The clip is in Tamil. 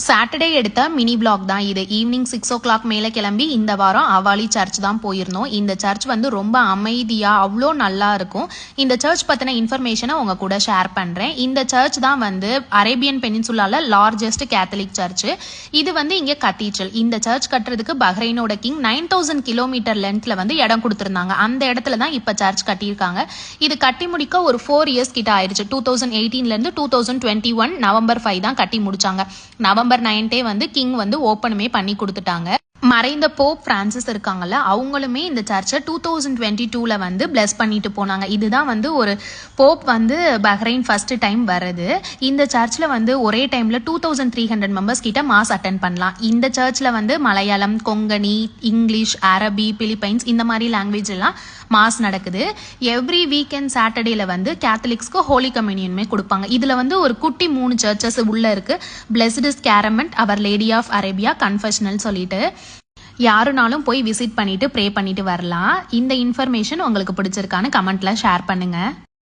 சாட்டர்டே எடுத்த மினி vlog தான் இது. ஈவினிங் 6 o'clock மேலே கிளம்பி இந்த வாரம் அவாலி சர்ச் தான் போயிருந்தோம். இந்த சர்ச் வந்து ரொம்ப அமைதியாக அவ்வளோ நல்லா இருக்கும். இந்த சர்ச் பற்றின இன்ஃபர்மேஷனை உங்க கூட ஷேர் பண்ணுறேன். இந்த சர்ச் தான் வந்து அரேபியன் பெனின்சுலாவில் லார்ஜஸ்ட் கேத்தலிக் சர்ச். இது வந்து இங்கே கத்தீட்ரல். இந்த சர்ச் கட்டுறதுக்கு பஹ்ரைனோட கிங் 9000 கிலோமீட்டர் லென்த்ல வந்து இடம் கொடுத்துருந்தாங்க. அந்த இடத்துல தான் இப்போ சர்ச் கட்டியிருக்காங்க. இது கட்டி முடிக்க ஒரு 4 years கிட்ட ஆயிடுச்சு. 2018 2021 நவம்பர் 5 தான் கட்டி முடிச்சாங்க. நவம்பர் 9 வந்து கிங் வந்து ஓப்பனுமே பண்ணி கொடுத்துட்டாங்க. மறைந்த போப் பிரான்சிஸ் இருக்காங்கல்ல, அவங்களுமே இந்த சர்ச்சை 2022 வந்து பிளஸ் பண்ணிட்டு போனாங்க. இதுதான் வந்து ஒரு போப் வந்து பஹ்ரைன் ஃபர்ஸ்ட் டைம் வருது. இந்த சர்ச்சில் வந்து ஒரே டைம்ல 2300 மெம்பர்ஸ் கிட்ட மாஸ் அட்டென்ட் பண்ணலாம். இந்த சர்ச்சில் வந்து மலையாளம், கொங்கணி, இங்கிலீஷ், அரபி, பிலிப்பைன்ஸ் இந்த மாதிரி லாங்குவேஜ் எல்லாம் மாஸ் நடக்குது. எவ்ரி வீக்கெண்ட் சாட்டர்டேல வந்து கேத்தலிக்ஸ்க்கு ஹோலி கம்யூனியனுமே கொடுப்பாங்க. இதுல வந்து ஒரு குட்டி 3 சர்ச்சஸ் உள்ள இருக்கு. Blessed Sacrament, Our Lady of Arabia, confessional சொல்லிட்டு யாருனாலும் போய் விசிட் பண்ணிட்டு ப்ரே பண்ணிட்டு வரலாம். இந்த இன்ஃபர்மேஷன் உங்களுக்கு பிடிச்சிருக்கான்னு கமெண்ட்ல ஷேர் பண்ணுங்க.